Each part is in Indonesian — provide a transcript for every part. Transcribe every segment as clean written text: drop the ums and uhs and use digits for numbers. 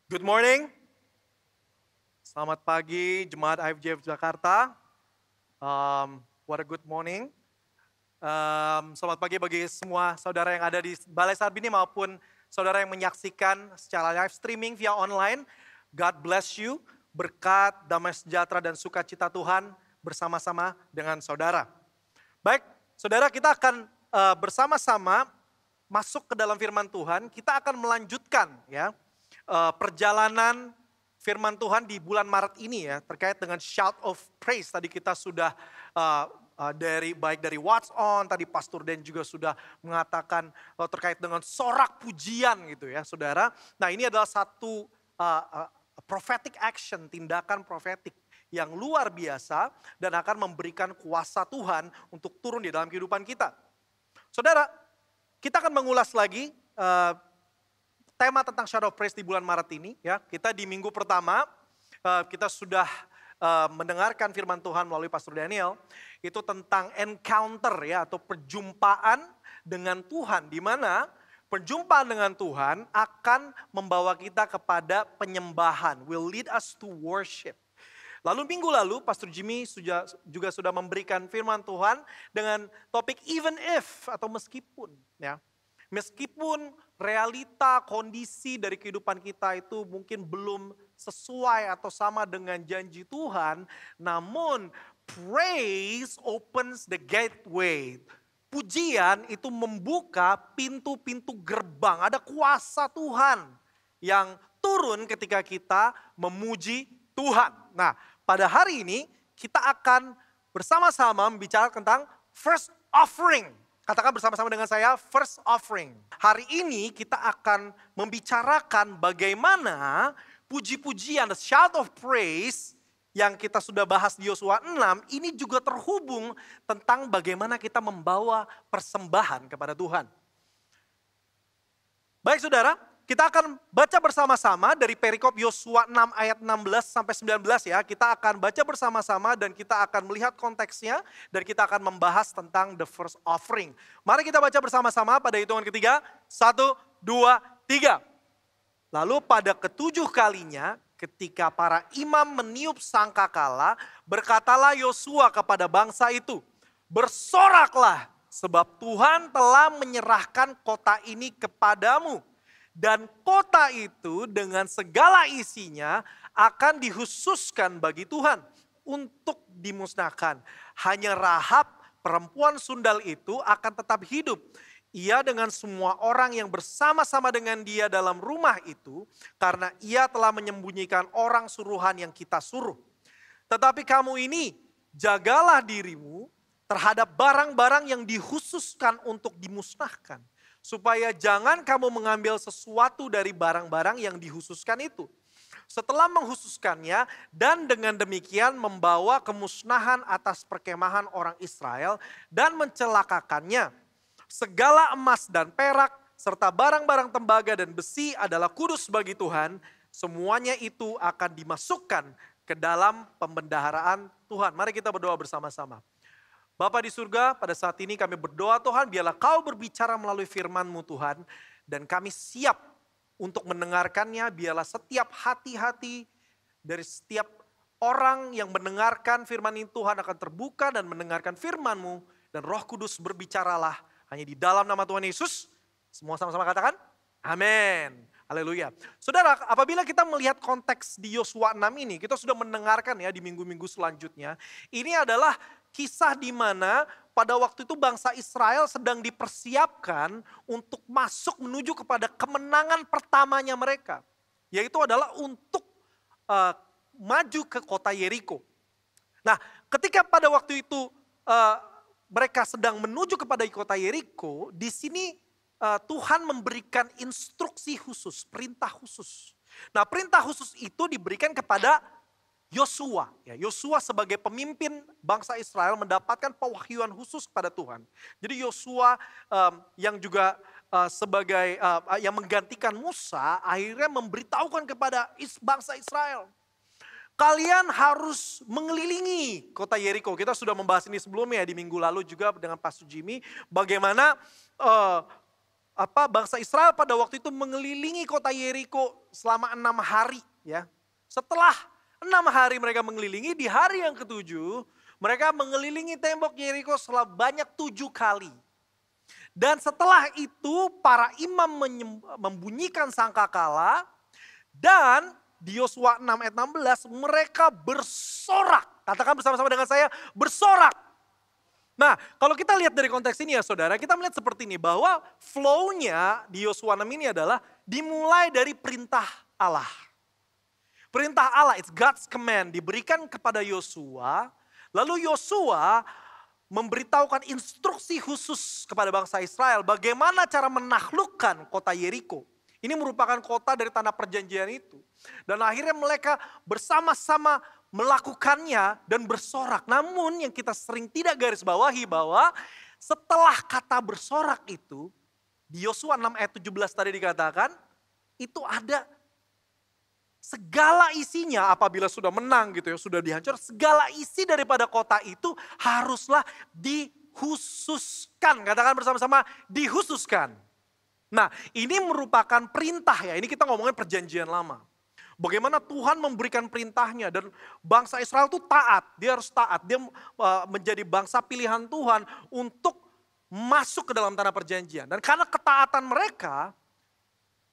Good morning, selamat pagi Jemaat IFJF Jakarta. What a good morning. Selamat pagi bagi semua saudara yang ada di Balai Sarbini maupun saudara yang menyaksikan secara live streaming via online. God bless you, berkat, damai sejahtera dan sukacita Tuhan bersama-sama dengan saudara. Baik, saudara, kita akan bersama-sama masuk ke dalam firman Tuhan. Kita akan melanjutkan ya perjalanan firman Tuhan di bulan Maret ini ya, terkait dengan shout of praise. Tadi kita sudah baik dari What's On, tadi Pastor Den juga sudah mengatakan terkait dengan sorak pujian gitu ya saudara. Nah, ini adalah satu prophetic action, tindakan profetik yang luar biasa dan akan memberikan kuasa Tuhan untuk turun di dalam kehidupan kita. Saudara, kita akan mengulas lagi tema tentang shadow praise di bulan Maret ini ya. Kita di minggu pertama kita sudah mendengarkan firman Tuhan melalui Pastor Daniel, itu tentang encounter ya, atau perjumpaan dengan Tuhan, di mana perjumpaan dengan Tuhan akan membawa kita kepada penyembahan, will lead us to worship. Lalu minggu lalu Pastor Jimmy juga sudah memberikan firman Tuhan dengan topik even if atau meskipun ya. Meskipun realita, kondisi dari kehidupan kita itu mungkin belum sesuai atau sama dengan janji Tuhan, namun praise opens the gateway. Pujian itu membuka pintu-pintu gerbang, ada kuasa Tuhan yang turun ketika kita memuji Tuhan. Nah, pada hari ini kita akan bersama-sama membicarakan tentang first offering. Katakan bersama-sama dengan saya, first offering. Hari ini kita akan membicarakan bagaimana puji-pujian, the shout of praise yang kita sudah bahas di Yosua 6, ini juga terhubung tentang bagaimana kita membawa persembahan kepada Tuhan. Baik saudara, kita akan baca bersama-sama dari perikop Yosua 6 ayat 16 sampai 19 ya. Kita akan baca bersama-sama dan kita akan melihat konteksnya dan kita akan membahas tentang the first offering. Mari kita baca bersama-sama pada hitungan ketiga. 1, 2, 3. Lalu pada ketujuh kalinya ketika para imam meniup sangkakala, berkatalah Yosua kepada bangsa itu, bersoraklah sebab Tuhan telah menyerahkan kota ini kepadamu. Dan kota itu dengan segala isinya akan dikhususkan bagi Tuhan untuk dimusnahkan. Hanya Rahab, perempuan sundal itu akan tetap hidup. Ia dengan semua orang yang bersama-sama dengan dia dalam rumah itu, karena ia telah menyembunyikan orang suruhan yang kita suruh. Tetapi kamu ini, jagalah dirimu terhadap barang-barang yang dikhususkan untuk dimusnahkan. Supaya jangan kamu mengambil sesuatu dari barang-barang yang dikhususkan itu. Setelah menghususkannya dan dengan demikian membawa kemusnahan atas perkemahan orang Israel dan mencelakakannya. Segala emas dan perak serta barang-barang tembaga dan besi adalah kudus bagi Tuhan. Semuanya itu akan dimasukkan ke dalam pembendaharaan Tuhan. Mari kita berdoa bersama-sama. Bapa di surga, pada saat ini kami berdoa Tuhan, biarlah Kau berbicara melalui firman-Mu Tuhan, dan kami siap untuk mendengarkannya. Biarlah setiap hati-hati dari setiap orang yang mendengarkan firman ini Tuhan akan terbuka dan mendengarkan firman-Mu, dan Roh Kudus berbicaralah hanya di dalam nama Tuhan Yesus. Semua sama-sama katakan, amin. Haleluya. Saudara, apabila kita melihat konteks di Yosua 6 ini, kita sudah mendengarkan ya di minggu-minggu selanjutnya. Ini adalah kisah di mana pada waktu itu bangsa Israel sedang dipersiapkan untuk masuk menuju kepada kemenangan pertamanya mereka. Yaitu adalah untuk maju ke kota Yeriko. Nah, ketika pada waktu itu mereka sedang menuju kepada kota Yeriko, di sini Tuhan memberikan instruksi khusus, perintah khusus. Nah, perintah khusus itu diberikan kepada Yosua. Yosua sebagai pemimpin bangsa Israel mendapatkan pewahyuan khusus kepada Tuhan. Jadi Yosua yang juga sebagai yang menggantikan Musa akhirnya memberitahukan kepada bangsa Israel. Kalian harus mengelilingi kota Yeriko. Kita sudah membahas ini sebelumnya di minggu lalu juga dengan Pastor Jimmy. Bagaimana bangsa Israel pada waktu itu mengelilingi kota Yeriko selama 6 hari ya. Setelah 6 hari mereka mengelilingi, di hari yang ketujuh mereka mengelilingi tembok Yeriko sebanyak 7 kali. Dan setelah itu para imam membunyikan sangkakala dan di Yosua 6 ayat 16 mereka bersorak. Katakan bersama-sama dengan saya, bersorak. Nah, kalau kita lihat dari konteks ini ya saudara, kita melihat seperti ini bahwa flow-nya di Yosua 6 ini adalah dimulai dari perintah Allah. Perintah Allah, it's God's command, diberikan kepada Yosua. Lalu Yosua memberitahukan instruksi khusus kepada bangsa Israel bagaimana cara menaklukkan kota Yeriko. Ini merupakan kota dari tanah perjanjian itu. Dan akhirnya mereka bersama-sama melakukannya dan bersorak. Namun yang kita sering tidak garis bawahi bahwa setelah kata bersorak itu, di Yosua 6 ayat 17 tadi dikatakan, itu ada segala isinya apabila sudah menang gitu ya, sudah dihancur, segala isi daripada kota itu haruslah dikhususkan. Katakan bersama-sama, dikhususkan. Nah, ini merupakan perintah ya, ini kita ngomongin perjanjian lama. Bagaimana Tuhan memberikan perintahnya dan bangsa Israel itu taat, dia harus taat, dia menjadi bangsa pilihan Tuhan untuk masuk ke dalam tanah perjanjian. Dan karena ketaatan mereka,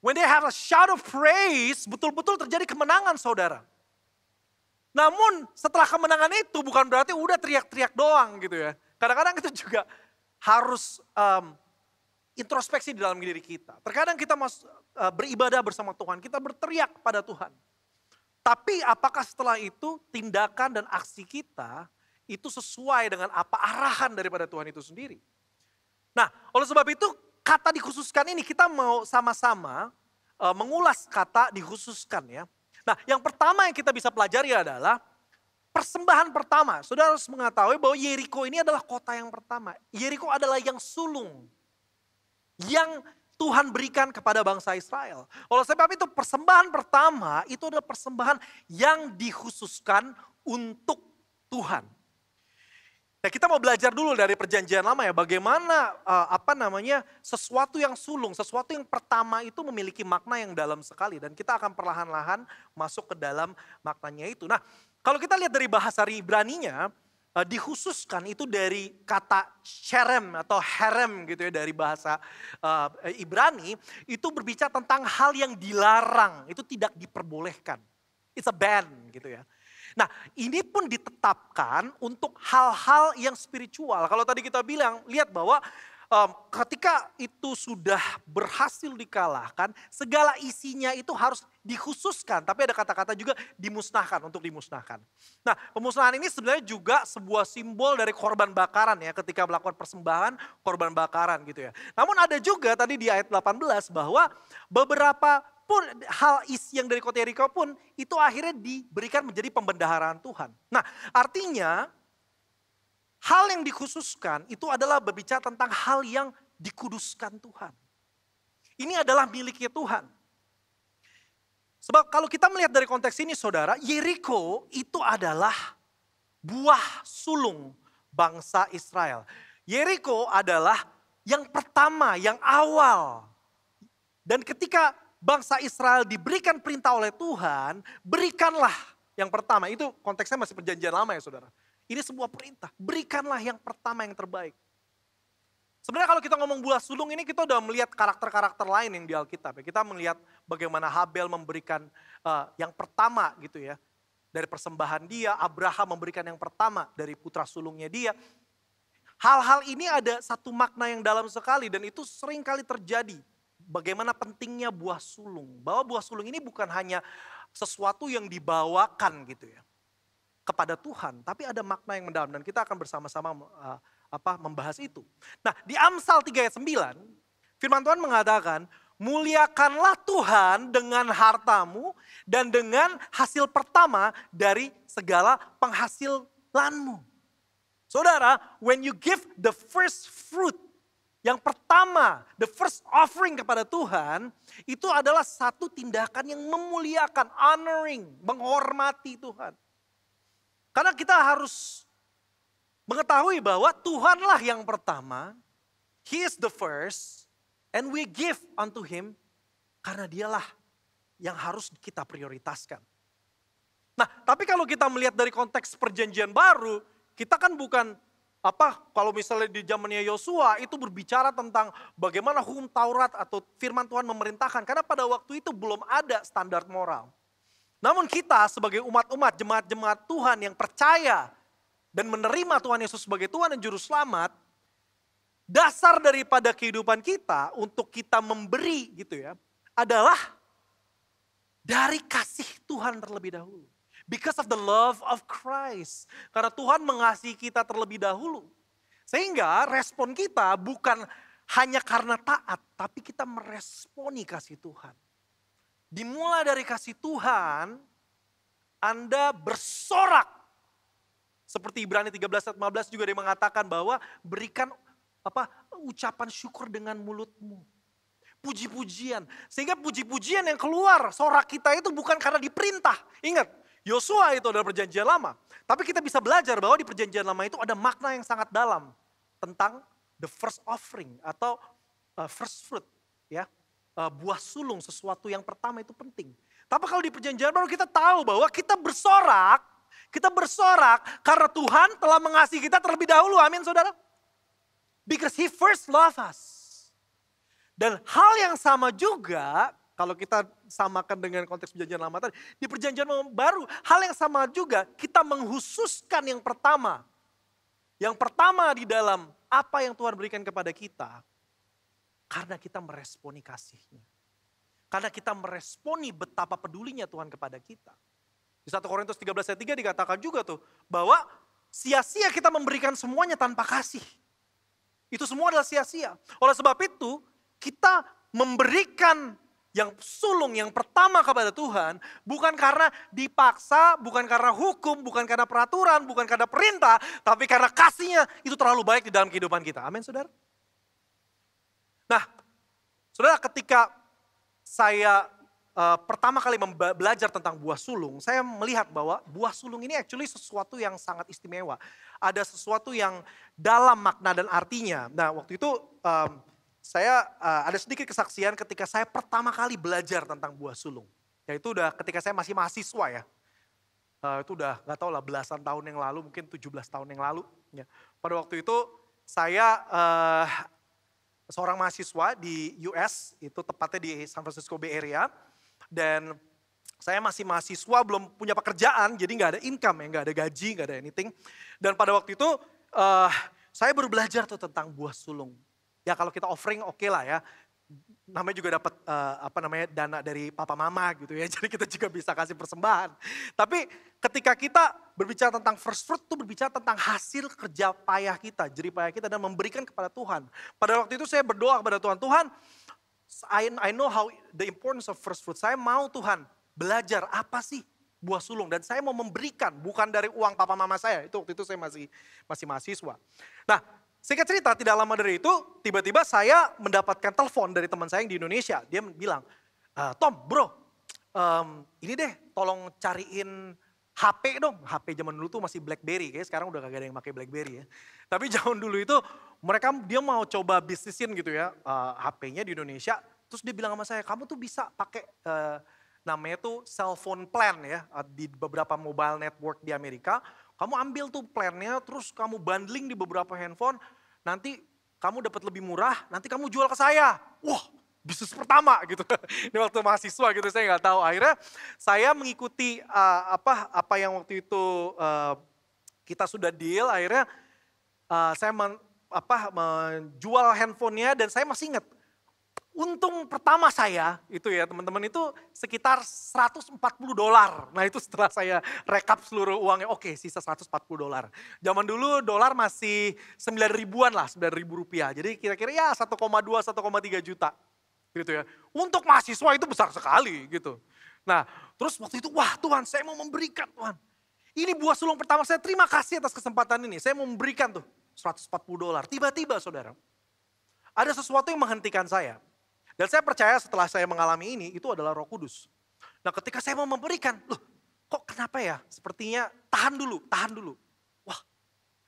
when they have a shout of praise, betul-betul terjadi kemenangan saudara. Namun setelah kemenangan itu bukan berarti udah teriak-teriak doang gitu ya. Kadang-kadang itu juga harus introspeksi di dalam diri kita. Terkadang kita beribadah bersama Tuhan, kita berteriak pada Tuhan. Tapi apakah setelah itu tindakan dan aksi kita itu sesuai dengan apa arahan daripada Tuhan itu sendiri? Nah, oleh sebab itu kata dikhususkan ini kita mau sama-sama mengulas kata dikhususkan ya. Nah, yang pertama yang kita bisa pelajari adalah persembahan pertama. Saudara harus mengetahui bahwa Yeriko ini adalah kota yang pertama. Yeriko adalah yang sulung, yang Tuhan berikan kepada bangsa Israel. Oleh sebab itu persembahan pertama itu adalah persembahan yang dikhususkan untuk Tuhan. Nah, kita mau belajar dulu dari perjanjian lama ya, bagaimana sesuatu yang sulung, sesuatu yang pertama itu memiliki makna yang dalam sekali. Dan kita akan perlahan-lahan masuk ke dalam maknanya itu. Nah, kalau kita lihat dari bahasa Ibraninya, dikhususkan itu dari kata sherem atau herem gitu ya, dari bahasa Ibrani, itu berbicara tentang hal yang dilarang, itu tidak diperbolehkan. It's a ban gitu ya. Nah, ini pun ditetapkan untuk hal-hal yang spiritual. Kalau tadi kita bilang, lihat bahwa ketika itu sudah berhasil dikalahkan, segala isinya itu harus dikhususkan. Tapi ada kata-kata juga dimusnahkan, untuk dimusnahkan. Nah, pemusnahan ini sebenarnya juga sebuah simbol dari korban bakaran ya, ketika melakukan persembahan korban bakaran gitu ya. Namun ada juga tadi di ayat 18 bahwa beberapa pun hal isi yang dari kota Yeriko pun itu akhirnya diberikan menjadi pembendaharaan Tuhan. Nah, artinya hal yang dikhususkan itu adalah berbicara tentang hal yang dikuduskan Tuhan. Ini adalah miliknya Tuhan. Sebab kalau kita melihat dari konteks ini saudara, Yeriko itu adalah buah sulung bangsa Israel. Yeriko adalah yang pertama, yang awal. Dan ketika bangsa Israel diberikan perintah oleh Tuhan, berikanlah yang pertama. Itu konteksnya masih perjanjian lama ya saudara. Ini sebuah perintah, berikanlah yang pertama yang terbaik. Sebenarnya kalau kita ngomong buah sulung ini kita udah melihat karakter-karakter lain yang di Alkitab. Kita melihat bagaimana Habel memberikan yang pertama gitu ya. Dari persembahan dia, Abraham memberikan yang pertama dari putra sulungnya dia. Hal-hal ini ada satu makna yang dalam sekali dan itu sering kali terjadi. Bagaimana pentingnya buah sulung. Bahwa buah sulung ini bukan hanya sesuatu yang dibawakan gitu ya kepada Tuhan, tapi ada makna yang mendalam dan kita akan bersama-sama membahas itu. Nah, di Amsal 3 ayat 9, firman Tuhan mengatakan, muliakanlah Tuhan dengan hartamu dan dengan hasil pertama dari segala penghasilanmu. Saudara, when you give the first fruit, yang pertama, the first offering kepada Tuhan, itu adalah satu tindakan yang memuliakan, honoring, menghormati Tuhan. Karena kita harus mengetahui bahwa Tuhanlah yang pertama, He is the first, And we give unto him karena dialah yang harus kita prioritaskan. Nah, tapi kalau kita melihat dari konteks perjanjian baru, kita kan bukan kalau misalnya di zamannya Yosua itu berbicara tentang bagaimana hukum Taurat atau firman Tuhan memerintahkan. Karena pada waktu itu belum ada standar moral. Namun kita sebagai umat-umat, jemaat-jemaat Tuhan yang percaya dan menerima Tuhan Yesus sebagai Tuhan dan Juru Selamat, dasar daripada kehidupan kita untuk kita memberi gitu ya, adalah dari kasih Tuhan terlebih dahulu. Because of the love of Christ. Karena Tuhan mengasihi kita terlebih dahulu. Sehingga respon kita bukan hanya karena taat, tapi kita meresponi kasih Tuhan. Dimulai dari kasih Tuhan, Anda bersorak. Seperti Ibrani 13 ayat 15 juga dia mengatakan bahwa berikan ucapan syukur dengan mulutmu. Puji-pujian. Sehingga puji-pujian yang keluar sorak kita itu bukan karena diperintah. Ingat. Yosua itu adalah perjanjian lama. Tapi kita bisa belajar bahwa di perjanjian lama itu ada makna yang sangat dalam. Tentang the first offering atau first fruit. Ya, buah sulung, sesuatu yang pertama itu penting. Tapi kalau di perjanjian baru kita tahu bahwa kita bersorak karena Tuhan telah mengasihi kita terlebih dahulu. Amin saudara. Because he first loved us. Dan hal yang sama juga, kalau kita samakan dengan konteks perjanjian lama tadi, di perjanjian baru, hal yang sama juga kita menghususkan yang pertama. Yang pertama di dalam apa yang Tuhan berikan kepada kita, karena kita meresponi kasih-Nya. Karena kita meresponi betapa pedulinya Tuhan kepada kita. Di 1 Korintus 13 ayat 3 dikatakan juga tuh, bahwa sia-sia kita memberikan semuanya tanpa kasih. Itu semua adalah sia-sia. Oleh sebab itu, kita memberikan yang sulung yang pertama kepada Tuhan, bukan karena dipaksa, bukan karena hukum, bukan karena peraturan, bukan karena perintah, tapi karena kasih-Nya itu terlalu baik di dalam kehidupan kita. Amin saudara. Nah, saudara ketika saya pertama kali belajar tentang buah sulung, saya melihat bahwa buah sulung ini actually sesuatu yang sangat istimewa. Ada sesuatu yang dalam makna dan artinya. Nah waktu itu saya ada sedikit kesaksian ketika saya pertama kali belajar tentang buah sulung. Yaitu udah ketika saya masih mahasiswa ya. Itu udah gak tahu lah belasan tahun yang lalu, mungkin 17 tahun yang lalu. Ya. Pada waktu itu saya seorang mahasiswa di US, itu tepatnya di San Francisco Bay Area. Dan saya masih mahasiswa, belum punya pekerjaan, jadi gak ada income ya, gak ada gaji, gak ada anything. Dan pada waktu itu saya baru belajar tuh tentang buah sulung. Ya kalau kita offering oke lah ya. Namanya juga dapat dana dari papa mama gitu ya. Jadi kita juga bisa kasih persembahan. Tapi ketika kita berbicara tentang first fruit itu berbicara tentang hasil kerja payah kita, jerih payah kita dan memberikan kepada Tuhan. Pada waktu itu saya berdoa kepada Tuhan, Tuhan I know how the importance of first fruit. Saya mau Tuhan belajar apa sih buah sulung dan saya mau memberikan bukan dari uang papa mama saya. Itu waktu itu saya masih mahasiswa. Nah, singkat cerita, tidak lama dari itu, tiba-tiba saya mendapatkan telepon dari teman saya yang di Indonesia. Dia bilang, Tom, bro, ini deh tolong cariin HP dong. HP zaman dulu tuh masih BlackBerry, kayaknya sekarang udah kagak ada yang pakai BlackBerry ya. Tapi zaman dulu itu dia mau coba bisnisin gitu ya, HP-nya di Indonesia. Terus dia bilang sama saya, kamu tuh bisa pakai namanya tuh cell phone plan ya, di beberapa mobile network di Amerika. Kamu ambil tuh plannya, terus kamu bundling di beberapa handphone, nanti kamu dapat lebih murah, nanti kamu jual ke saya. Wah, bisnis pertama gitu. Ini waktu mahasiswa gitu, saya nggak tahu. Akhirnya saya mengikuti apa yang waktu itu kita sudah deal. Akhirnya saya menjual handphonenya dan saya masih ingat. Untung pertama saya itu ya teman-teman itu sekitar $140. Nah itu setelah saya rekap seluruh uangnya, oke sisa $140. Zaman dulu dolar masih 9 ribuan lah, 9 ribu rupiah. Jadi kira-kira ya 1,2, 1,3 juta gitu ya. Untuk mahasiswa itu besar sekali gitu. Nah terus waktu itu wah Tuhan saya mau memberikan Tuhan. Ini buah sulung pertama saya, terima kasih atas kesempatan ini. Saya mau memberikan tuh $140. Tiba-tiba saudara, ada sesuatu yang menghentikan saya. Dan saya percaya setelah saya mengalami ini, itu adalah Roh Kudus. Nah ketika saya mau memberikan, loh kok kenapa ya? Sepertinya tahan dulu. Wah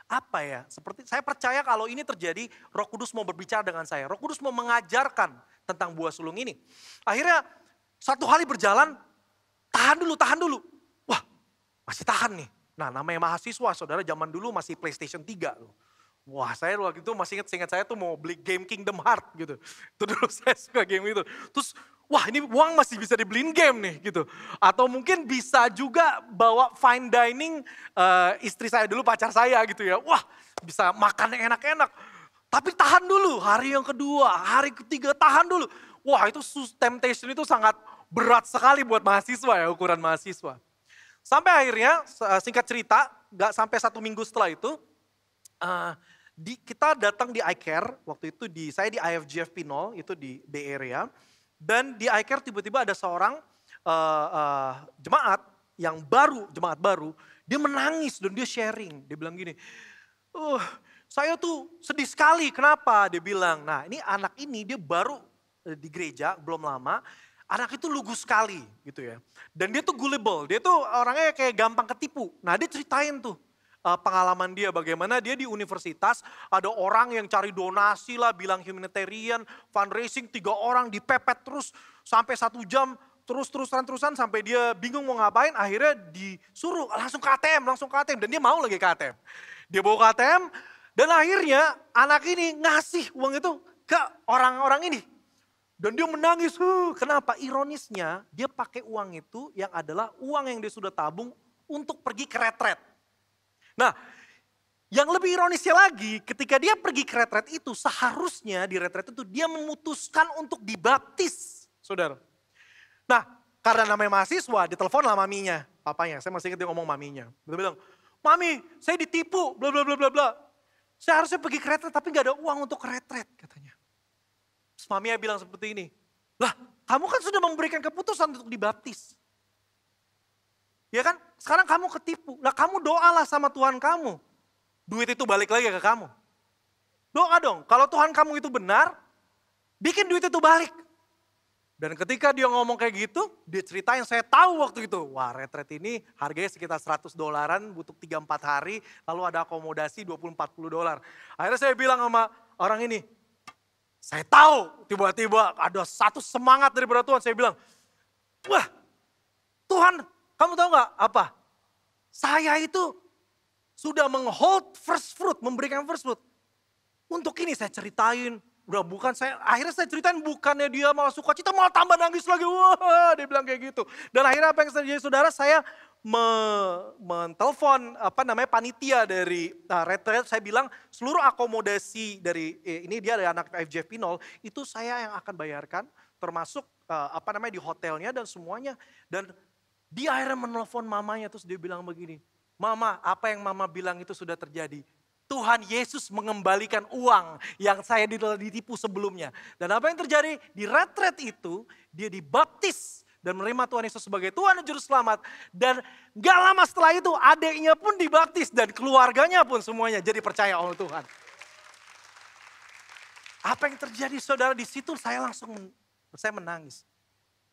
Apa ya? Seperti saya percaya kalau ini terjadi, Roh Kudus mau berbicara dengan saya. Roh Kudus mau mengajarkan tentang buah sulung ini. Akhirnya satu hari berjalan, tahan dulu. Wah, masih tahan nih. Nah, namanya mahasiswa, saudara, zaman dulu masih PlayStation 3 loh. Wah, saya waktu itu masih ingat saya tuh mau beli game Kingdom Heart gitu. Itu dulu saya suka game itu. Terus, wah ini uang masih bisa dibeliin game nih gitu. Atau mungkin bisa juga bawa fine dining istri saya dulu, pacar saya gitu ya. Wah, bisa makan yang enak-enak. Tapi tahan dulu, hari yang kedua, hari ketiga tahan dulu. Wah, itu temptation itu sangat berat sekali buat mahasiswa ya, ukuran mahasiswa. Sampai akhirnya, singkat cerita, gak sampai 1 minggu setelah itu, kita datang di iCare, waktu itu saya di IFGF Pinol, itu di Bay Area. Dan di iCare tiba-tiba ada seorang jemaat yang jemaat baru, dia menangis dan dia sharing. Dia bilang gini, saya tuh sedih sekali, kenapa? Dia bilang, nah ini anak ini dia baru di gereja, belum lama. Anak itu lugu sekali gitu ya. Dan dia tuh gullible, dia tuh orangnya kayak gampang ketipu. Nah dia ceritain tuh pengalaman dia bagaimana dia di universitas ada orang yang cari donasi lah, bilang humanitarian, fundraising, 3 orang dipepet terus sampai 1 jam. Terusan sampai dia bingung mau ngapain, akhirnya disuruh langsung ke ATM dan dia mau lagi ke ATM. Dia bawa ke ATM dan akhirnya anak ini ngasih uang itu ke orang-orang ini. Dan dia menangis, kenapa? Ironisnya dia pakai uang itu yang adalah uang yang dia sudah tabung untuk pergi ke retret. Nah, yang lebih ironisnya lagi ketika dia pergi ke retret itu seharusnya di retret itu dia memutuskan untuk dibaptis, saudara. Nah, karena namanya mahasiswa ditelepon lah maminya, papanya, saya masih ingat dia ngomong maminya. Dia bilang, mami saya ditipu, bla bla bla bla bla. Saya harusnya pergi ke retret tapi gak ada uang untuk ke retret katanya. Terus maminya bilang seperti ini, lah kamu kan sudah memberikan keputusan untuk dibaptis. Ya kan, sekarang kamu ketipu, lah kamu doalah sama Tuhan kamu. Duit itu balik lagi ke kamu. Doa dong, kalau Tuhan kamu itu benar, bikin duit itu balik. Dan ketika dia ngomong kayak gitu, dia ceritain saya tahu waktu itu. Wah retret ini harganya sekitar $100, butuh 3-4 hari, lalu ada akomodasi $20-40. Akhirnya saya bilang sama orang ini, saya tahu tiba-tiba ada satu semangat dari Tuhan. Saya bilang, wah Tuhan kamu tahu gak apa? Saya itu sudah menghold first fruit, memberikan first fruit. Untuk ini saya ceritain, akhirnya saya ceritain bukannya dia malah suka cita, malah tambah nangis lagi. Wah dia bilang kayak gitu. Dan akhirnya apa yang terjadi saudara, saya mentelepon panitia dari retret, saya bilang seluruh akomodasi dari ini dia dari anak FJF Pinol itu saya yang akan bayarkan, termasuk di hotelnya dan semuanya. Dan dia akhirnya menelpon mamanya terus dia bilang begini, mama apa yang mama bilang itu sudah terjadi. Tuhan Yesus mengembalikan uang yang saya ditipu sebelumnya. Dan apa yang terjadi di retret itu, dia dibaptis dan menerima Tuhan Yesus sebagai Tuhan dan Juru Selamat. Dan gak lama setelah itu adiknya pun dibaptis dan keluarganya pun semuanya jadi percaya oleh Tuhan. Apa yang terjadi saudara di situ saya menangis.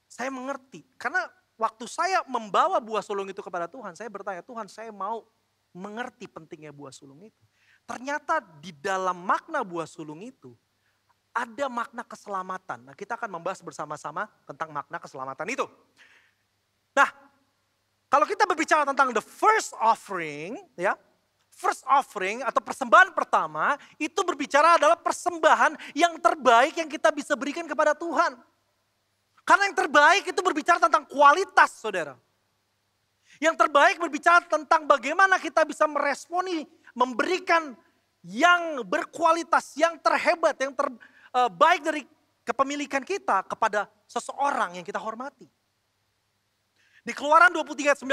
Saya mengerti karena waktu saya membawa buah sulung itu kepada Tuhan, saya bertanya, Tuhan saya mau mengerti pentingnya buah sulung itu. Ternyata di dalam makna buah sulung itu ada makna keselamatan. Nah, kita akan membahas bersama-sama tentang makna keselamatan itu. Nah, kalau kita berbicara tentang the first offering, ya, first offering atau persembahan pertama itu berbicara adalah persembahan yang terbaik yang kita bisa berikan kepada Tuhan. Karena yang terbaik itu berbicara tentang kualitas, saudara. Yang terbaik berbicara tentang bagaimana kita bisa meresponi, memberikan yang berkualitas, yang terhebat, yang terbaik dari kepemilikan kita kepada seseorang yang kita hormati. Di Keluaran 23:19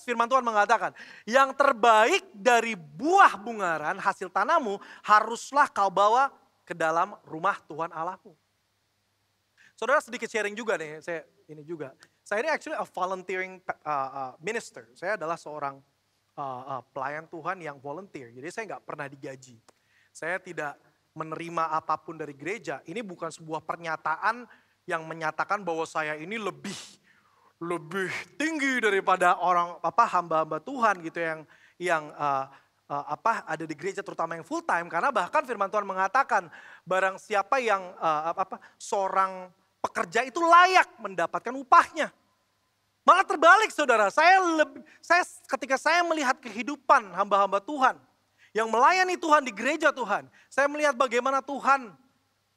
firman Tuhan mengatakan, yang terbaik dari buah bungaran hasil tanahmu haruslah kau bawa ke dalam rumah Tuhan Allahmu. Saudara sedikit sharing juga nih, saya ini actually a volunteering minister. Saya adalah seorang pelayan Tuhan yang volunteer, jadi saya nggak pernah digaji. Saya tidak menerima apapun dari gereja. Ini bukan sebuah pernyataan yang menyatakan bahwa saya ini lebih tinggi daripada hamba-hamba Tuhan gitu yang ada di gereja terutama yang full time, karena bahkan firman Tuhan mengatakan barang siapa yang seorang pekerja itu layak mendapatkan upahnya. Malah terbalik saudara, ketika saya melihat kehidupan hamba-hamba Tuhan yang melayani Tuhan di gereja Tuhan, saya melihat bagaimana Tuhan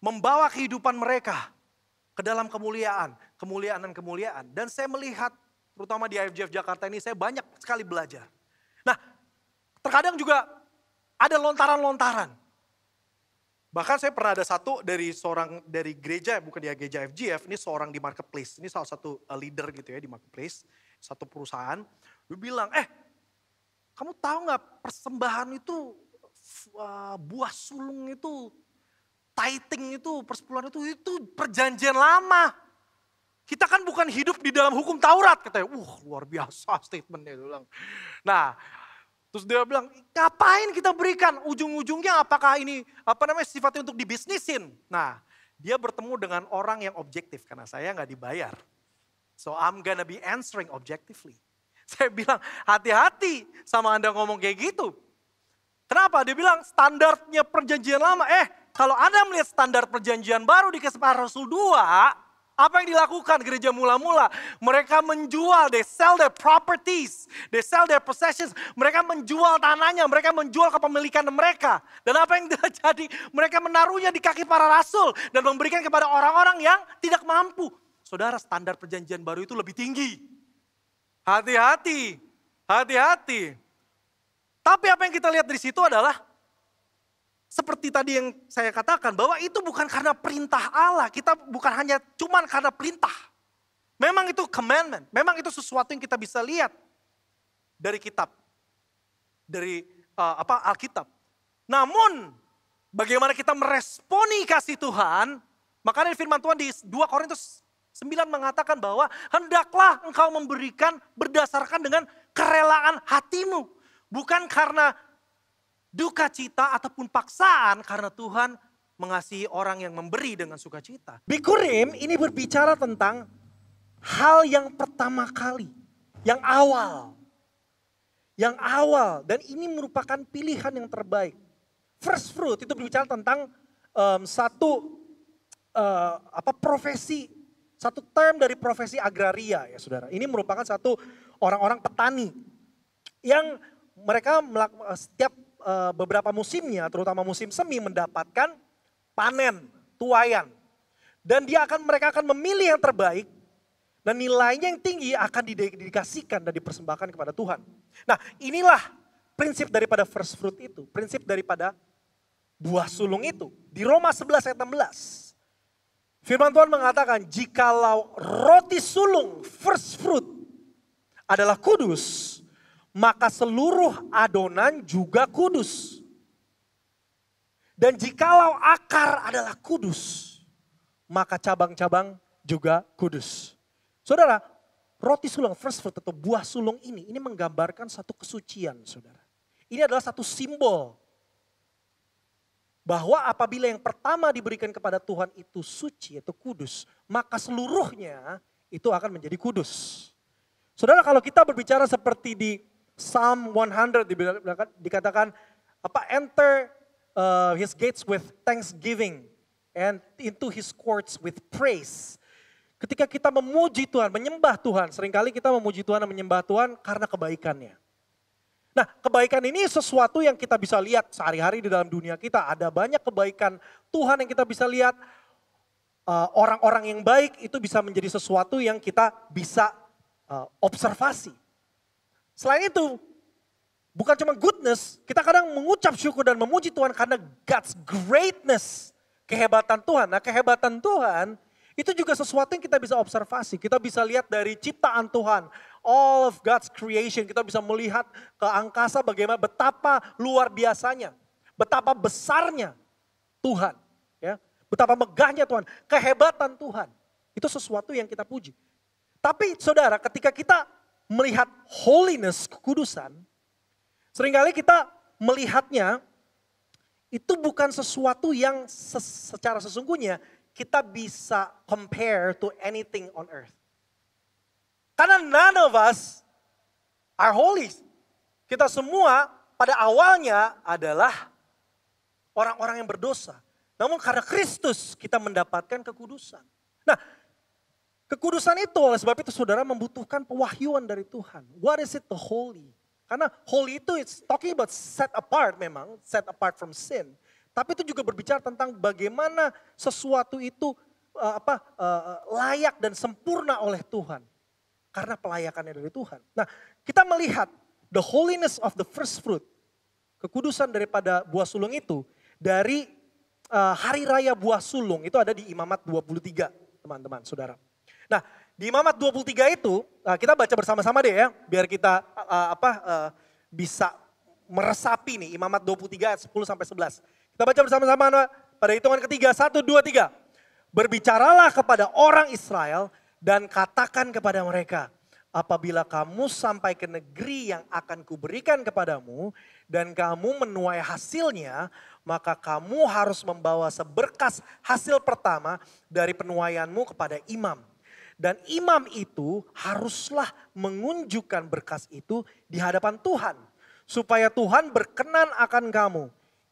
membawa kehidupan mereka ke dalam kemuliaan dan kemuliaan. Dan saya melihat terutama di IFJF Jakarta ini saya banyak sekali belajar. Nah, terkadang juga ada lontaran-lontaran. Bahkan saya pernah ada satu dari gereja, bukan di gereja FGF, ini seorang di marketplace. Ini salah satu leader gitu ya di marketplace, satu perusahaan. Dia bilang, kamu tahu gak persembahan itu, buah sulung itu, tithing itu, persepuluhan itu perjanjian lama. Kita kan bukan hidup di dalam hukum Taurat, katanya. Luar biasa statementnya. Dia bilang. Nah, terus dia bilang, ngapain kita berikan? Ujung-ujungnya apakah ini sifatnya untuk dibisnisin? Nah, dia bertemu dengan orang yang objektif karena saya nggak dibayar. So I'm gonna be answering objectively. Saya bilang, hati-hati sama Anda ngomong kayak gitu. Kenapa? Dia bilang standarnya perjanjian lama. Kalau Anda melihat standar perjanjian baru di Kisah Rasul 2, apa yang dilakukan gereja mula-mula? Mereka menjual, they sell their properties, they sell their possessions. Mereka menjual tanahnya, mereka menjual kepemilikan mereka. Dan apa yang terjadi? Mereka menaruhnya di kaki para rasul dan memberikan kepada orang-orang yang tidak mampu. Saudara, standar perjanjian baru itu lebih tinggi. Hati-hati, hati-hati. Tapi apa yang kita lihat di situ adalah seperti tadi yang saya katakan, bahwa itu bukan karena perintah Allah. Kita bukan hanya cuman karena perintah. Memang itu commandment. Memang itu sesuatu yang kita bisa lihat dari kitab. Dari Alkitab. Namun, bagaimana kita meresponi kasih Tuhan. Makanya firman Tuhan di 2 Korintus 9 mengatakan bahwa hendaklah engkau memberikan berdasarkan dengan kerelaan hatimu. Bukan karena duka cita ataupun paksaan, karena Tuhan mengasihi orang yang memberi dengan sukacita. Bikurim ini berbicara tentang hal yang pertama kali, yang awal. Yang awal, dan ini merupakan pilihan yang terbaik. First fruit itu berbicara tentang satu profesi, satu term dari profesi agraria ya saudara. Ini merupakan satu orang-orang petani yang mereka setiap beberapa musimnya, terutama musim semi, mendapatkan panen, tuaian. Dan mereka akan memilih yang terbaik, dan nilainya yang tinggi akan didedikasikan dan dipersembahkan kepada Tuhan. Nah, inilah prinsip daripada first fruit itu, prinsip daripada buah sulung itu. Di Roma 11 ayat 16, firman Tuhan mengatakan, jikalau roti sulung, first fruit, adalah kudus, maka seluruh adonan juga kudus. Dan jikalau akar adalah kudus, maka cabang-cabang juga kudus. Saudara, roti sulung, first fruit atau buah sulung ini menggambarkan satu kesucian saudara. Ini adalah satu simbol bahwa apabila yang pertama diberikan kepada Tuhan itu suci atau kudus, maka seluruhnya itu akan menjadi kudus. Saudara, kalau kita berbicara seperti di Psalm 100 dikatakan enter his gates with thanksgiving and into his courts with praise. Ketika kita memuji Tuhan, menyembah Tuhan, seringkali kita memuji Tuhan dan menyembah Tuhan karena kebaikannya. Nah, kebaikan ini sesuatu yang kita bisa lihat sehari-hari di dalam dunia kita. Ada banyak kebaikan Tuhan yang kita bisa lihat. Orang-orang yang baik itu bisa menjadi sesuatu yang kita bisa observasi. Selain itu, bukan cuma goodness, kita kadang mengucap syukur dan memuji Tuhan karena God's greatness, kehebatan Tuhan. Nah, kehebatan Tuhan itu juga sesuatu yang kita bisa observasi. Kita bisa lihat dari ciptaan Tuhan, all of God's creation. Kita bisa melihat ke angkasa bagaimana betapa luar biasanya, betapa besarnya Tuhan, ya, betapa megahnya Tuhan, kehebatan Tuhan. Itu sesuatu yang kita puji. Tapi saudara, ketika kita melihat holiness, kekudusan, seringkali kita melihatnya itu bukan sesuatu yang secara sesungguhnya kita bisa compare to anything on earth. Karena none of us are holy. Kita semua pada awalnya adalah orang-orang yang berdosa. Namun karena Kristus kita mendapatkan kekudusan. Nah, kekudusan itu oleh sebab itu saudara membutuhkan pewahyuan dari Tuhan. What is it the holy? Karena holy itu it's talking about set apart memang, set apart from sin. Tapi itu juga berbicara tentang bagaimana sesuatu itu layak dan sempurna oleh Tuhan. Karena pelayakannya dari Tuhan. Nah, kita melihat the holiness of the first fruit. Kekudusan daripada buah sulung itu dari hari raya buah sulung itu ada di Imamat 23, teman-teman, saudara. Nah, di Imamat 23 itu kita baca bersama-sama deh ya, biar kita bisa meresapi nih Imamat 23 ayat 10 sampai 11. Kita baca bersama-sama pada hitungan ketiga, 1, 2, 3. Berbicaralah kepada orang Israel dan katakan kepada mereka, apabila kamu sampai ke negeri yang akan kuberikan kepadamu dan kamu menuai hasilnya, maka kamu harus membawa seberkas hasil pertama dari penuaianmu kepada imam. Dan imam itu haruslah mengunjukkan berkas itu di hadapan Tuhan, supaya Tuhan berkenan akan kamu.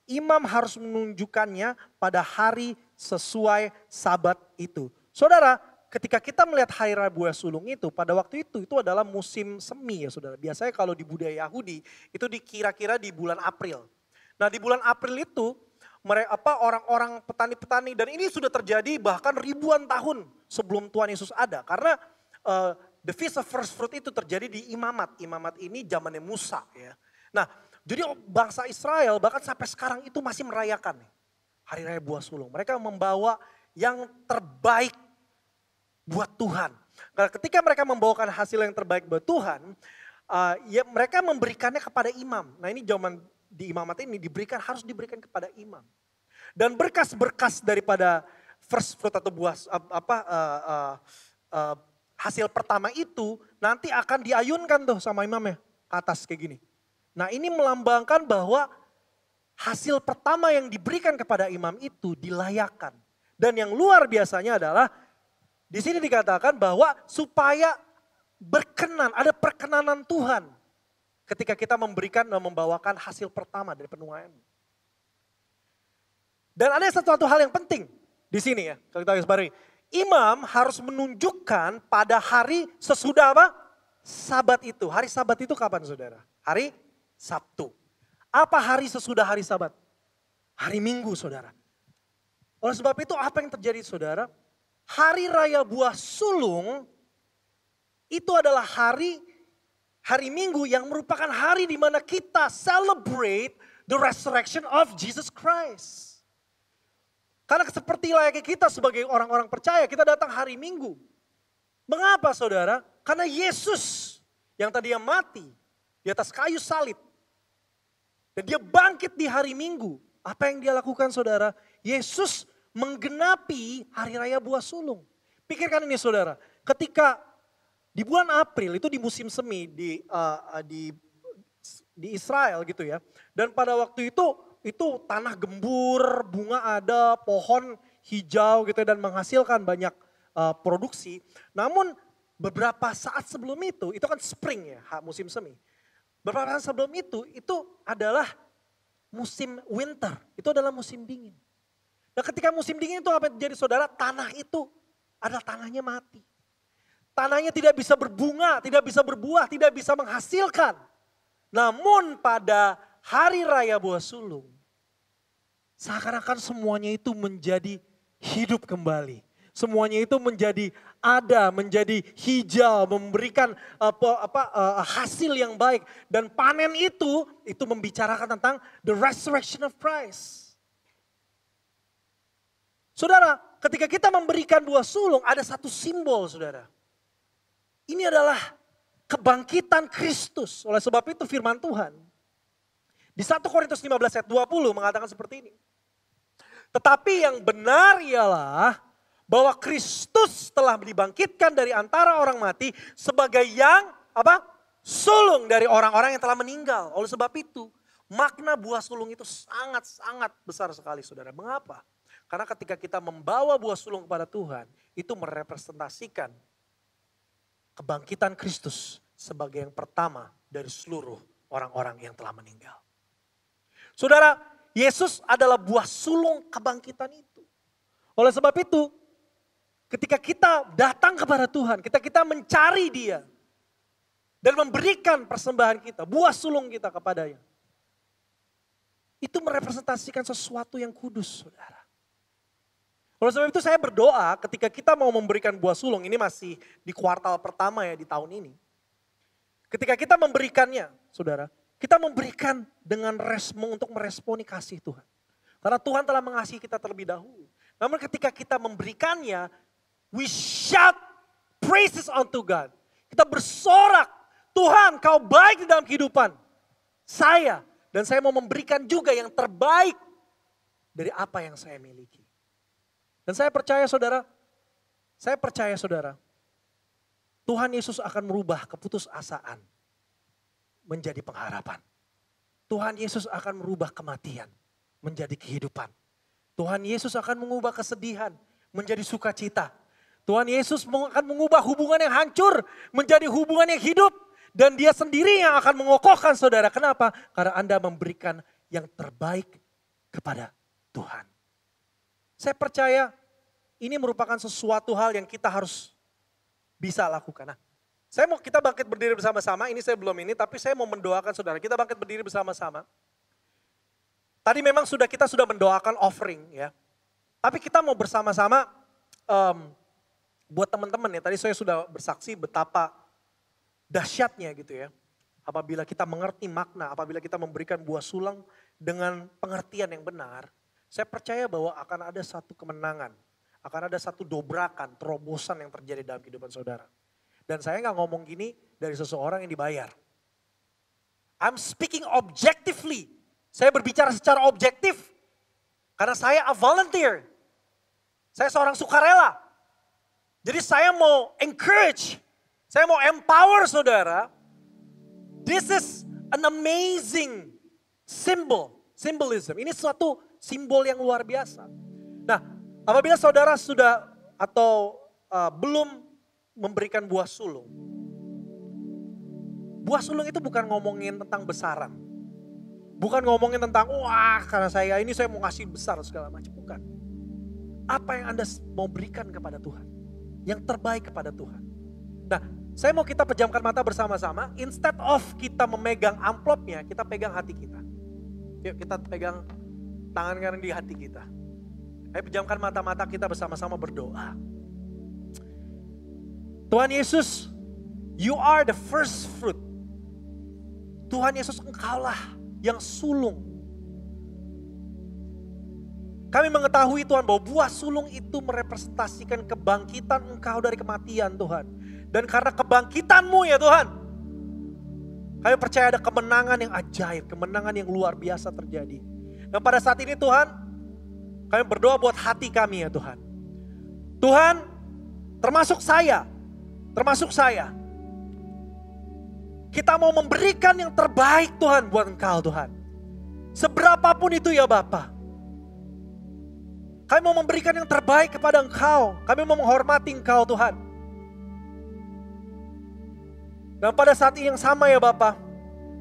Imam harus menunjukkannya pada hari sesuai Sabat itu. Saudara, ketika kita melihat hari raya buah sulung itu, pada waktu itu adalah musim semi ya saudara. Biasanya kalau di budaya Yahudi itu kira-kira di bulan April. Nah di bulan April itu orang-orang petani-petani, dan ini sudah terjadi bahkan ribuan tahun sebelum Tuhan Yesus ada. Karena the feast of first fruit itu terjadi di Imamat. Imamat ini zamannya Musa ya. Nah jadi bangsa Israel bahkan sampai sekarang itu masih merayakan hari raya buah sulung. Mereka membawa yang terbaik buat Tuhan. Karena ketika mereka membawakan hasil yang terbaik buat Tuhan, ya mereka memberikannya kepada imam. Nah ini zaman di Imamat ini harus diberikan kepada imam. Dan berkas-berkas daripada first fruit atau buah hasil pertama itu nanti akan diayunkan tuh sama imamnya ke atas kayak gini. Nah ini melambangkan bahwa hasil pertama yang diberikan kepada imam itu dilayakkan. Dan yang luar biasanya adalah di sini dikatakan bahwa supaya berkenan, ada perkenanan Tuhan ketika kita memberikan dan membawakan hasil pertama dari penuaian. Dan ada sesuatu hal yang penting di sini ya, kalau kita garis imam harus menunjukkan pada hari sesudah apa? Sabat itu. Hari Sabat itu kapan saudara? Hari Sabtu. Apa hari sesudah hari Sabat? Hari Minggu saudara. Oleh sebab itu apa yang terjadi saudara? Hari raya buah sulung itu adalah hari Minggu yang merupakan hari di mana kita celebrate the resurrection of Jesus Christ. Karena seperti layaknya kita sebagai orang-orang percaya, kita datang hari Minggu. Mengapa saudara? Karena Yesus yang tadinya mati di atas kayu salib. Dan dia bangkit di hari Minggu. Apa yang dia lakukan saudara? Yesus menggenapi hari raya buah sulung. Pikirkan ini saudara, ketika di bulan April itu di musim semi di Israel gitu ya. Dan pada waktu itu tanah gembur, bunga ada, pohon hijau gitu dan menghasilkan banyak produksi. Namun beberapa saat sebelum itu kan spring ya, musim semi. Beberapa saat sebelum itu adalah musim winter, itu adalah musim dingin. Nah ketika musim dingin itu apa yang terjadi saudara? Tanah itu adalah tanahnya mati. Tanahnya tidak bisa berbunga, tidak bisa berbuah, tidak bisa menghasilkan. Namun pada hari raya buah sulung, seakan-akan semuanya itu menjadi hidup kembali. Semuanya itu menjadi menjadi hijau, memberikan hasil yang baik. Dan panen itu membicarakan tentang the resurrection of Christ. Saudara, ketika kita memberikan buah sulung ada satu simbol saudara. Ini adalah kebangkitan Kristus. Oleh sebab itu firman Tuhan di 1 Korintus 15 ayat 20 mengatakan seperti ini. Tetapi yang benar ialah bahwa Kristus telah dibangkitkan dari antara orang mati sebagai yang sulung dari orang-orang yang telah meninggal. Oleh sebab itu makna buah sulung itu sangat-sangat besar sekali saudara. Mengapa? Karena ketika kita membawa buah sulung kepada Tuhan, itu merepresentasikan kebangkitan Kristus sebagai yang pertama dari seluruh orang-orang yang telah meninggal. Saudara, Yesus adalah buah sulung kebangkitan itu. Oleh sebab itu, ketika kita datang kepada Tuhan, ketika kita mencari Dia, dan memberikan persembahan kita, buah sulung kita kepadanya, itu merepresentasikan sesuatu yang kudus, saudara. Oleh sebab itu saya berdoa ketika kita mau memberikan buah sulung, ini masih di kuartal pertama ya di tahun ini. Ketika kita memberikannya, saudara, kita memberikan dengan untuk meresponi kasih Tuhan. Karena Tuhan telah mengasihi kita terlebih dahulu. Namun ketika kita memberikannya, we shout praises unto God. Kita bersorak, Tuhan kau baik di dalam kehidupan saya. Dan saya mau memberikan juga yang terbaik dari apa yang saya miliki. Dan saya percaya saudara, Tuhan Yesus akan merubah keputusasaan menjadi pengharapan. Tuhan Yesus akan merubah kematian menjadi kehidupan. Tuhan Yesus akan mengubah kesedihan menjadi sukacita. Tuhan Yesus akan mengubah hubungan yang hancur menjadi hubungan yang hidup. Dan Dia sendiri yang akan mengokohkan saudara. Kenapa? Karena Anda memberikan yang terbaik kepada Tuhan. Saya percaya ini merupakan sesuatu hal yang kita harus bisa lakukan. Nah, kita bangkit berdiri bersama-sama, ini saya belum ini, tapi saya mau mendoakan saudara. Kita bangkit berdiri bersama-sama. Tadi memang kita sudah mendoakan offering ya. Tapi kita mau bersama-sama buat teman-teman ya. Tadi saya sudah bersaksi betapa dahsyatnya gitu ya. Apabila kita mengerti makna, apabila kita memberikan buah sulung dengan pengertian yang benar, saya percaya bahwa akan ada satu kemenangan, akan ada satu dobrakan, terobosan yang terjadi dalam kehidupan saudara. Dan saya nggak ngomong gini dari seseorang yang dibayar. I'm speaking objectively. Saya berbicara secara objektif. Karena saya a volunteer. Saya seorang sukarela. Jadi saya mau encourage, saya mau empower saudara. This is an amazing symbolism. Ini suatu simbol yang luar biasa. Nah, apabila saudara sudah atau belum memberikan buah sulung. Buah sulung itu bukan ngomongin tentang besaran. Bukan ngomongin tentang, wah karena saya mau ngasih besar segala macam. Bukan. Apa yang Anda mau berikan kepada Tuhan. Yang terbaik kepada Tuhan. Nah, saya mau kita pejamkan mata bersama-sama. Instead of kita memegang amplopnya, kita pegang hati kita. Yuk kita pegang tangan kanan di hati kita. Ayo pejamkan mata-mata kita bersama-sama berdoa. Tuhan Yesus, you are the first fruit. Tuhan Yesus, Engkaulah yang sulung. Kami mengetahui Tuhan bahwa buah sulung itu merepresentasikan kebangkitan Engkau dari kematian Tuhan. Dan karena kebangkitan-Mu ya Tuhan, kami percaya ada kemenangan yang ajaib, kemenangan yang luar biasa terjadi. Dan pada saat ini Tuhan, kami berdoa buat hati kami ya Tuhan. Tuhan, termasuk saya. Kita mau memberikan yang terbaik Tuhan buat Engkau Tuhan. Seberapapun itu ya Bapa. Kami mau memberikan yang terbaik kepada Engkau. Kami mau menghormati Engkau Tuhan. Dan pada saat ini yang sama ya Bapa.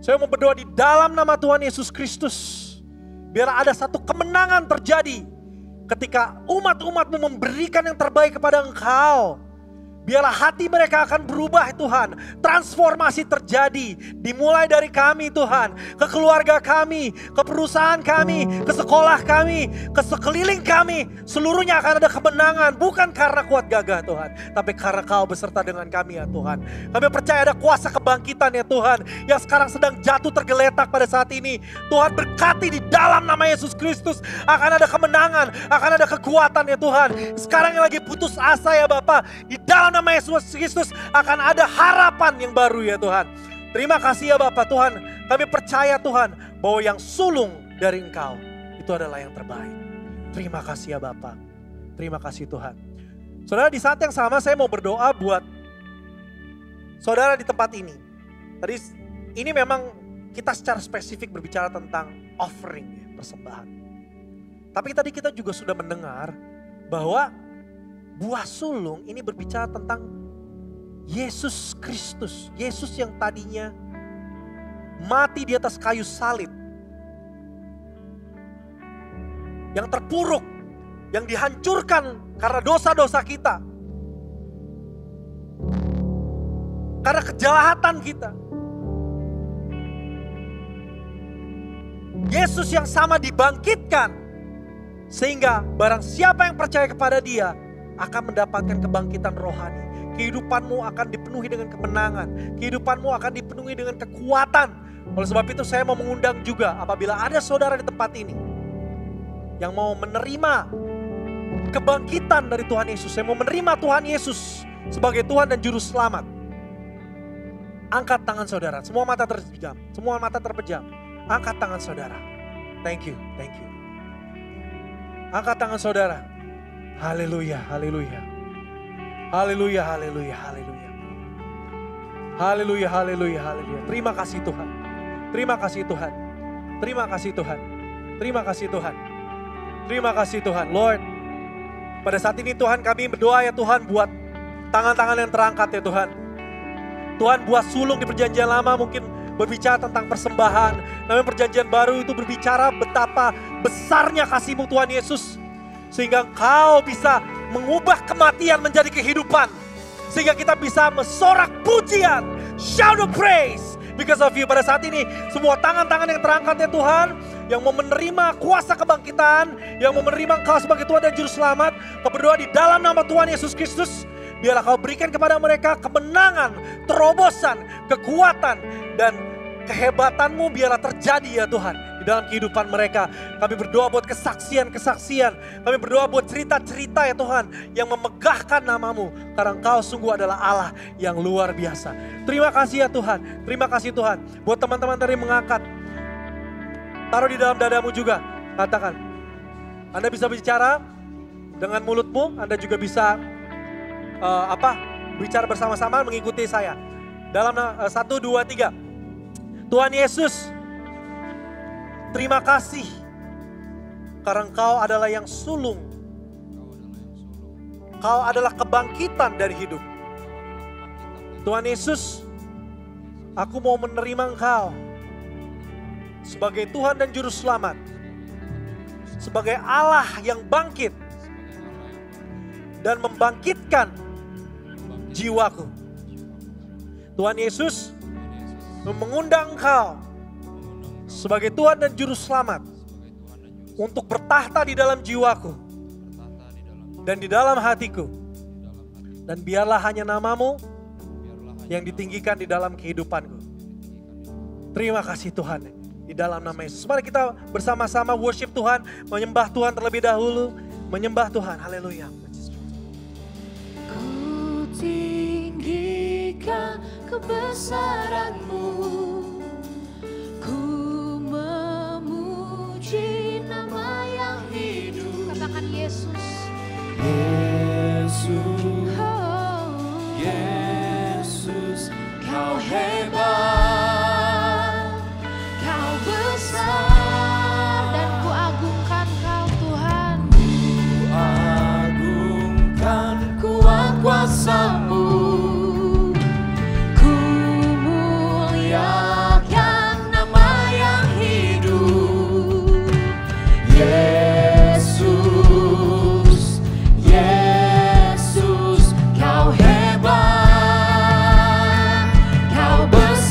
Saya mau berdoa di dalam nama Tuhan Yesus Kristus. Biar ada satu kemenangan terjadi. Ketika umat-umat-Mu memberikan yang terbaik kepada Engkau. Biarlah hati mereka akan berubah Tuhan. Transformasi terjadi. Dimulai dari kami Tuhan. Ke keluarga kami. Ke perusahaan kami. Ke sekolah kami. Ke sekeliling kami. Seluruhnya akan ada kemenangan. Bukan karena kuat gagah Tuhan. Tapi karena Kau beserta dengan kami ya Tuhan. Kami percaya ada kuasa kebangkitan ya Tuhan. Yang sekarang sedang jatuh tergeletak pada saat ini. Tuhan berkati di dalam nama Yesus Kristus. Akan ada kemenangan. Akan ada kekuatan ya Tuhan. Sekarang yang lagi putus asa ya Bapak. Di dalam nama Yesus Kristus akan ada harapan yang baru ya Tuhan. Terima kasih ya Bapak Tuhan. Kami percaya Tuhan bahwa yang sulung dari Engkau itu adalah yang terbaik. Terima kasih ya Bapak. Terima kasih Tuhan. Saudara, di saat yang sama saya mau berdoa buat saudara di tempat ini. Tadi ini memang kita secara spesifik berbicara tentang offering ya, persembahan. Tapi tadi kita juga sudah mendengar bahwa buah sulung ini berbicara tentang Yesus Kristus. Yesus yang tadinya mati di atas kayu salib. yang terpuruk, yang dihancurkan karena dosa-dosa kita, karena kejahatan kita. Yesus yang sama dibangkitkan, sehingga barang siapa yang percaya kepada Dia akan mendapatkan kebangkitan rohani. Kehidupanmu akan dipenuhi dengan kemenangan, kehidupanmu akan dipenuhi dengan kekuatan. Oleh sebab itu saya mau mengundang juga, apabila ada saudara di tempat ini yang mau menerima kebangkitan dari Tuhan Yesus, saya mau menerima Tuhan Yesus sebagai Tuhan dan Juru Selamat. Angkat tangan saudara, semua mata terpejam, semua mata terpejam. Angkat tangan saudara. Thank you, thank you. Angkat tangan saudara. Haleluya, haleluya. Haleluya, haleluya, haleluya. Haleluya, haleluya, haleluya. Terima kasih Tuhan. Terima kasih Tuhan. Terima kasih Tuhan. Terima kasih Tuhan. Terima kasih Tuhan. Lord, pada saat ini Tuhan kami berdoa ya Tuhan, buat tangan-tangan yang terangkat ya Tuhan. Tuhan, buat sulung di perjanjian lama mungkin berbicara tentang persembahan. Namun perjanjian baru itu berbicara betapa besarnya kasih-Mu Tuhan Yesus. Sehingga Engkau bisa mengubah kematian menjadi kehidupan. Sehingga kita bisa mensorak pujian, shout of praise because of you. Pada saat ini semua tangan-tangan yang terangkat ya Tuhan, yang mau menerima kuasa kebangkitan, yang mau menerima Engkau sebagai Tuhan dan Juru Selamat, Kau berdoa di dalam nama Tuhan Yesus Kristus. Biarlah Kau berikan kepada mereka kemenangan, terobosan, kekuatan, dan kehebatan-Mu biarlah terjadi ya Tuhan di dalam kehidupan mereka. Kami berdoa buat kesaksian-kesaksian. Kami berdoa buat cerita-cerita ya Tuhan yang memegahkan nama-Mu. Karena Engkau sungguh adalah Allah yang luar biasa. Terima kasih ya Tuhan. Terima kasih Tuhan. Buat teman-teman tadi mengangkat, taruh di dalam dadamu juga. Katakan, Anda bisa bicara dengan mulutmu. Anda juga bisa bicara bersama-sama mengikuti saya. Dalam 1, 2, 3. Tuhan Yesus, terima kasih karena Engkau adalah yang sulung. Engkau adalah kebangkitan dari hidup. Tuhan Yesus, aku mau menerima Engkau sebagai Tuhan dan Juru Selamat. Sebagai Allah yang bangkit dan membangkitkan jiwaku. Tuhan Yesus, mengundang Engkau sebagai Tuhan dan Juru Selamat untuk bertahta di dalam jiwaku dan di dalam hatiku. Dan biarlah hanya nama-Mu yang ditinggikan di dalam kehidupanku. Terima kasih Tuhan di dalam nama Yesus. Mari kita bersama-sama worship Tuhan, menyembah Tuhan terlebih dahulu. Menyembah Tuhan, haleluya. Ku tinggikan kebesaran-Mu, ku memuji nama yang hidup. Katakan Yesus. Yesus, Yesus, Kau hebat, Kau besar, dan ku agungkan Kau Tuhan. Ku agungkan kuat kuasa-Mu. Ku muliakan nama yang hidup. Yesus, Yesus, Kau hebat, Kau besar.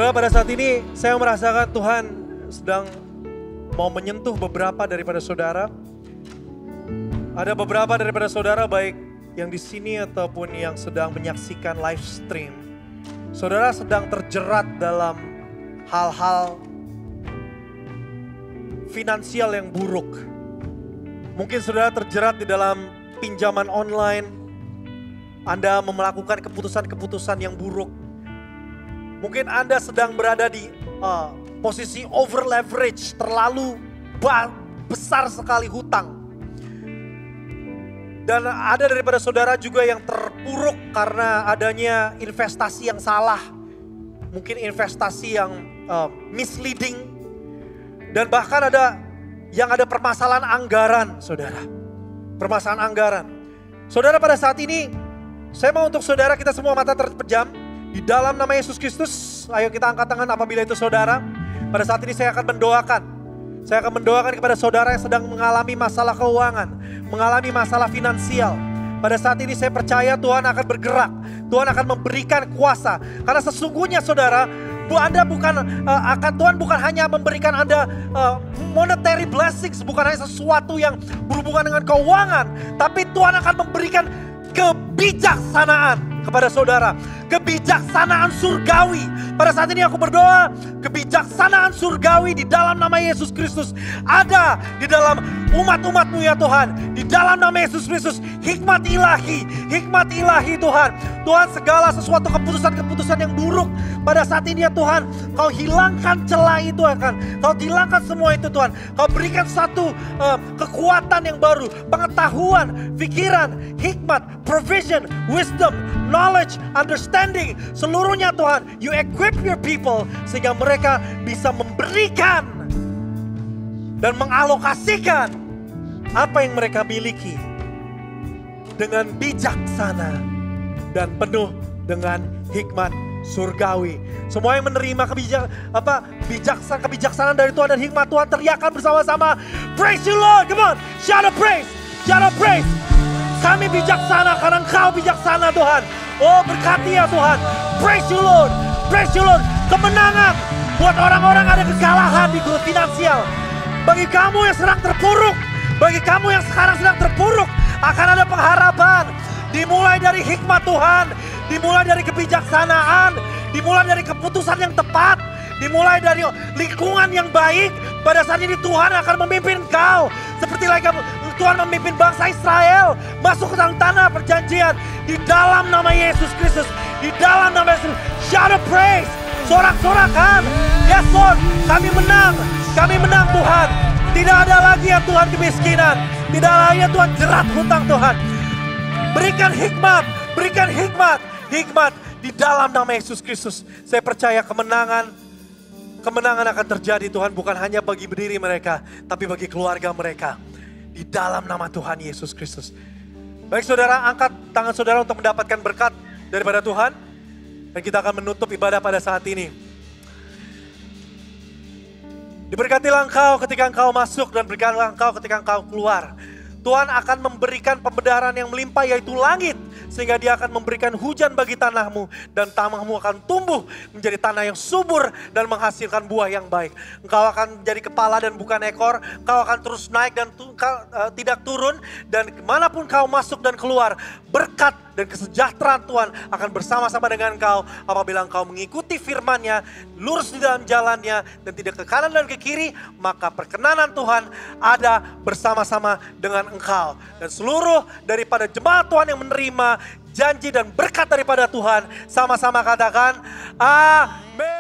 Saudara, pada saat ini saya merasakan Tuhan sedang mau menyentuh beberapa daripada saudara. Ada beberapa daripada saudara baik yang di sini ataupun yang sedang menyaksikan live stream. Saudara sedang terjerat dalam hal-hal finansial yang buruk. Mungkin saudara terjerat di dalam pinjaman online. Anda melakukan keputusan-keputusan yang buruk. Mungkin Anda sedang berada di posisi over leverage, terlalu besar sekali hutang. Dan ada daripada saudara juga yang terpuruk karena adanya investasi yang salah. Mungkin investasi yang misleading. Dan bahkan ada yang ada permasalahan anggaran, saudara. Permasalahan anggaran. Saudara, pada saat ini saya mau untuk saudara kita semua mata terpejam. Di dalam nama Yesus Kristus, ayo kita angkat tangan apabila itu saudara. Pada saat ini saya akan mendoakan. Saya akan mendoakan kepada saudara yang sedang mengalami masalah keuangan, mengalami masalah finansial. Pada saat ini saya percaya Tuhan akan bergerak. Tuhan akan memberikan kuasa. Karena sesungguhnya saudara, Tuhan bukan hanya memberikan Anda monetary blessings, bukan hanya sesuatu yang berhubungan dengan keuangan, tapi Tuhan akan memberikan kebijaksanaan kepada saudara. Kebijaksanaan surgawi. Pada saat ini aku berdoa, kebijaksanaan surgawi di dalam nama Yesus Kristus ada di dalam umat-umat-Mu ya Tuhan. Di dalam nama Yesus Kristus, hikmat ilahi Tuhan. Tuhan, segala sesuatu keputusan-keputusan yang buruk pada saat ini ya Tuhan, Kau hilangkan celah itu akan. Kau hilangkan semua itu Tuhan. Kau berikan satu kekuatan yang baru, pengetahuan, pikiran, hikmat, provision, wisdom, knowledge, understanding. Seluruhnya Tuhan, You equip your people sehingga mereka bisa memberikan dan mengalokasikan apa yang mereka miliki dengan bijaksana dan penuh dengan hikmat surgawi. Semua yang menerima kebijaksanaan dari Tuhan dan hikmat Tuhan, teriakan bersama-sama, praise you Lord, come on, shout a praise, shout a praise. Kami bijaksana karena Engkau bijaksana Tuhan. Oh, berkati ya Tuhan, praise you Lord, praise you Lord. Kemenangan buat orang-orang ada kekalahan di finansial. Bagi kamu yang sedang terpuruk, bagi kamu yang sekarang sedang terpuruk, akan ada pengharapan. Dimulai dari hikmat Tuhan, dimulai dari kebijaksanaan, dimulai dari keputusan yang tepat, dimulai dari lingkungan yang baik. Pada saat ini Tuhan akan memimpin kau. Seperti lagi Tuhan memimpin bangsa Israel masuk ke dalam tanah perjanjian. Di dalam nama Yesus Kristus, di dalam nama Yesus, shout a praise, sorak-sorakan. Yes Lord, kami menang Tuhan. Tidak ada lagi ya Tuhan kemiskinan, tidak ada lagi ya Tuhan jerat hutang Tuhan. Berikan hikmat di dalam nama Yesus Kristus. Saya percaya kemenangan akan terjadi Tuhan, bukan hanya bagi berdiri mereka, tapi bagi keluarga mereka. Di dalam nama Tuhan Yesus Kristus. Baik saudara, angkat tangan saudara untuk mendapatkan berkat daripada Tuhan. Dan kita akan menutup ibadah pada saat ini. Diberkatilah engkau ketika engkau masuk dan berkatilah engkau ketika engkau keluar. Tuhan akan memberikan pembenaran yang melimpah yaitu langit. Sehingga Dia akan memberikan hujan bagi tanahmu. Dan tanahmu akan tumbuh menjadi tanah yang subur dan menghasilkan buah yang baik. Engkau akan jadi kepala dan bukan ekor. Engkau akan terus naik dan tidak turun. Dan kemanapun kau masuk dan keluar, berkat dan kesejahteraan Tuhan akan bersama-sama dengan engkau. Apabila engkau mengikuti firman-Nya, lurus di dalam jalannya dan tidak ke kanan dan ke kiri, maka perkenanan Tuhan ada bersama-sama dengan engkau. Dan seluruh daripada jemaat Tuhan yang menerima janji dan berkat daripada Tuhan, sama-sama katakan amin.